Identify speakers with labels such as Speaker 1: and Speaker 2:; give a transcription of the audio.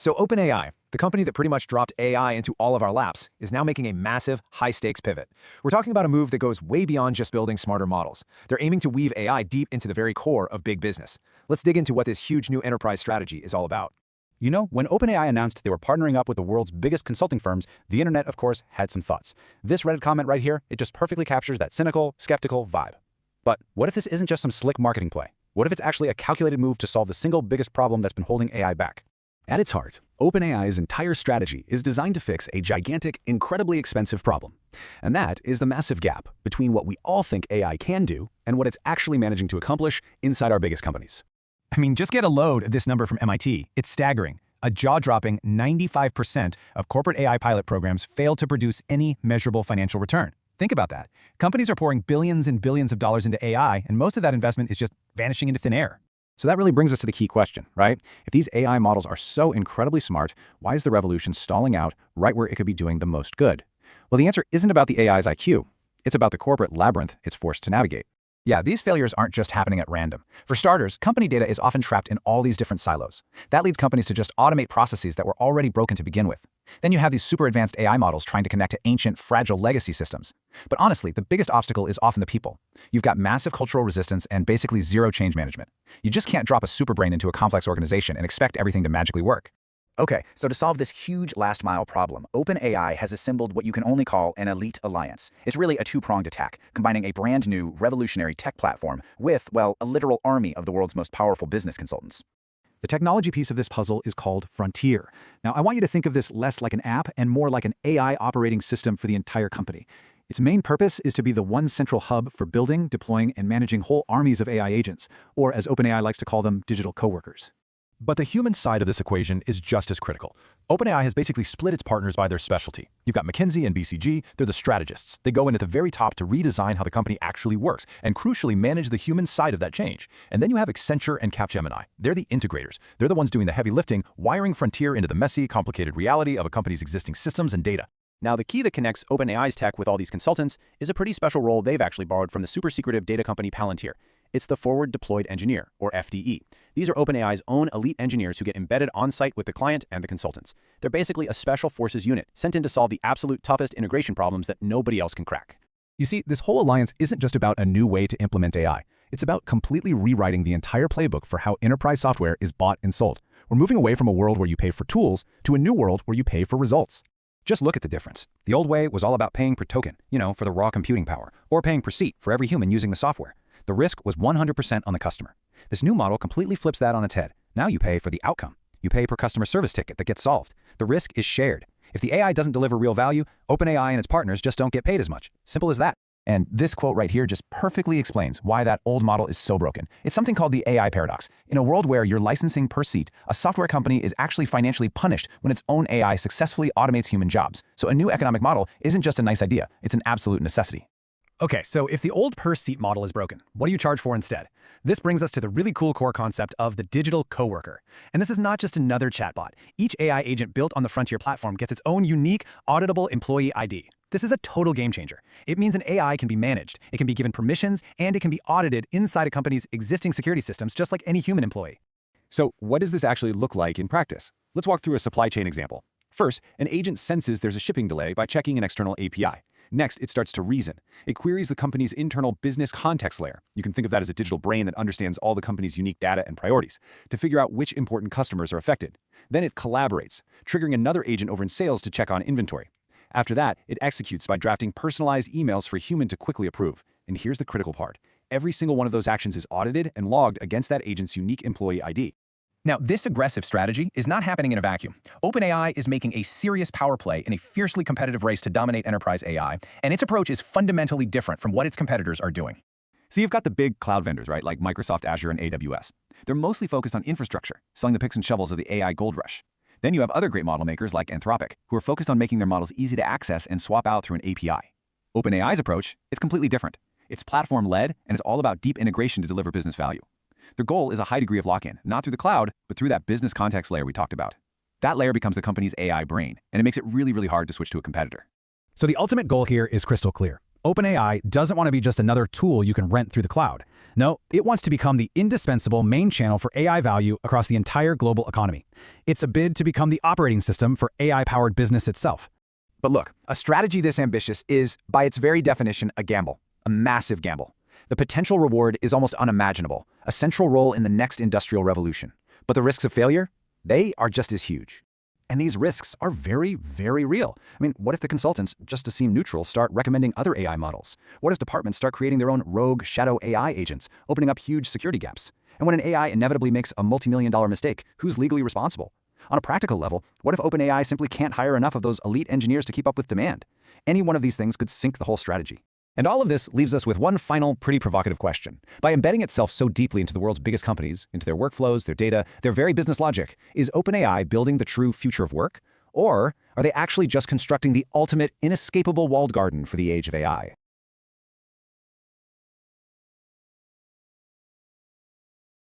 Speaker 1: So OpenAI, the company that pretty much dropped AI into all of our laps, is now making a massive, high-stakes pivot. We're talking about a move that goes way beyond just building smarter models. They're aiming to weave AI deep into the very core of big business. Let's dig into what this huge new enterprise strategy is all about.
Speaker 2: You know, when OpenAI announced they were partnering up with the world's biggest consulting firms, the internet, of course, had some thoughts. This Reddit comment right here, it just perfectly captures that cynical, skeptical vibe. But what if this isn't just some slick marketing play? What if it's actually a calculated move to solve the single biggest problem that's been holding AI back?
Speaker 3: At its heart, OpenAI's entire strategy is designed to fix a gigantic, incredibly expensive problem. And that is the massive gap between what we all think AI can do and what it's actually managing to accomplish inside our biggest companies.
Speaker 1: I mean, just get a load of this number from MIT. It's staggering. A jaw-dropping 95% of corporate AI pilot programs fail to produce any measurable financial return. Think about that. Companies are pouring billions and billions of dollars into AI, and most of that investment is just vanishing into thin air.
Speaker 2: So that really brings us to the key question, right? If these AI models are so incredibly smart, why is the revolution stalling out right where it could be doing the most good? Well, the answer isn't about the AI's IQ. It's about the corporate labyrinth it's forced to navigate.
Speaker 1: Yeah, these failures aren't just happening at random. For starters, company data is often trapped in all these different silos. That leads companies to just automate processes that were already broken to begin with. Then you have these super advanced AI models trying to connect to ancient, fragile legacy systems. But honestly, the biggest obstacle is often the people. You've got massive cultural resistance and basically zero change management. You just can't drop a superbrain into a complex organization and expect everything to magically work.
Speaker 4: Okay, so to solve this huge last-mile problem, OpenAI has assembled what you can only call an elite alliance. It's really a two-pronged attack, combining a brand-new, revolutionary tech platform with, well, a literal army of the world's most powerful business consultants.
Speaker 2: The technology piece of this puzzle is called Frontier. Now, I want you to think of this less like an app and more like an AI operating system for the entire company. Its main purpose is to be the one central hub for building, deploying, and managing whole armies of AI agents, or as OpenAI likes to call them, digital coworkers.
Speaker 5: But the human side of this equation is just as critical. OpenAI has basically split its partners by their specialty. You've got McKinsey and BCG, they're the strategists. They go in at the very top to redesign how the company actually works and crucially manage the human side of that change. And then you have Accenture and Capgemini. They're the integrators. They're the ones doing the heavy lifting, wiring Frontier into the messy, complicated reality of a company's existing systems and data.
Speaker 6: Now, the key that connects OpenAI's tech with all these consultants is a pretty special role they've actually borrowed from the super secretive data company Palantir. It's the Forward Deployed Engineer, or FDE. These are OpenAI's own elite engineers who get embedded on-site with the client and the consultants. They're basically a special forces unit sent in to solve the absolute toughest integration problems that nobody else can crack.
Speaker 3: You see, this whole alliance isn't just about a new way to implement AI. It's about completely rewriting the entire playbook for how enterprise software is bought and sold. We're moving away from a world where you pay for tools to a new world where you pay for results.
Speaker 2: Just look at the difference. The old way was all about paying per token, for the raw computing power, or paying per seat for every human using the software. The risk was 100% on the customer. This new model completely flips that on its head. Now you pay for the outcome. You pay per customer service ticket that gets solved. The risk is shared. If the AI doesn't deliver real value, OpenAI and its partners just don't get paid as much. Simple as that.
Speaker 1: And this quote right here just perfectly explains why that old model is so broken. It's something called the AI paradox. In a world where you're licensing per seat, a software company is actually financially punished when its own AI successfully automates human jobs. So a new economic model isn't just a nice idea, it's an absolute necessity.
Speaker 7: Okay, so if the old per-seat model is broken, what do you charge for instead? This brings us to the really cool core concept of the digital coworker. And this is not just another chatbot. Each AI agent built on the Frontier platform gets its own unique, auditable employee ID. This is a total game changer. It means an AI can be managed, it can be given permissions, and it can be audited inside a company's existing security systems just like any human employee.
Speaker 2: So what does this actually look like in practice? Let's walk through a supply chain example. First, an agent senses there's a shipping delay by checking an external API. Next, it starts to reason. It queries the company's internal business context layer. You can think of that as a digital brain that understands all the company's unique data and priorities to figure out which important customers are affected. Then it collaborates, triggering another agent over in sales to check on inventory. After that, it executes by drafting personalized emails for a human to quickly approve. And here's the critical part. Every single one of those actions is audited and logged against that agent's unique employee ID.
Speaker 1: Now, this aggressive strategy is not happening in a vacuum. OpenAI is making a serious power play in a fiercely competitive race to dominate enterprise AI, and its approach is fundamentally different from what its competitors are doing.
Speaker 2: So you've got the big cloud vendors, right, like Microsoft Azure and AWS. They're mostly focused on infrastructure, selling the picks and shovels of the AI gold rush. Then you have other great model makers like Anthropic, who are focused on making their models easy to access and swap out through an API. OpenAI's approach, it's completely different. It's platform-led, and it's all about deep integration to deliver business value. Their goal is a high degree of lock-in, not through the cloud, but through that business context layer we talked about. That layer becomes the company's AI brain, and it makes it really, really hard to switch to a competitor.
Speaker 7: So the ultimate goal here is crystal clear. OpenAI doesn't want to be just another tool you can rent through the cloud. No, it wants to become the indispensable main channel for AI value across the entire global economy. It's a bid to become the operating system for AI-powered business itself.
Speaker 4: But look, a strategy this ambitious is, by its very definition, a gamble. A massive gamble. The potential reward is almost unimaginable, a central role in the next industrial revolution. But the risks of failure? They are just as huge. And these risks are very, very real. I mean, what if the consultants, just to seem neutral, start recommending other AI models? What if departments start creating their own rogue shadow AI agents, opening up huge security gaps? And when an AI inevitably makes a multi-million-dollar mistake, who's legally responsible? On a practical level, what if OpenAI simply can't hire enough of those elite engineers to keep up with demand? Any one of these things could sink the whole strategy.
Speaker 1: And all of this leaves us with one final, pretty provocative question. By embedding itself so deeply into the world's biggest companies, into their workflows, their data, their very business logic, is OpenAI building the true future of work? Or are they actually just constructing the ultimate, inescapable walled garden for the age of AI?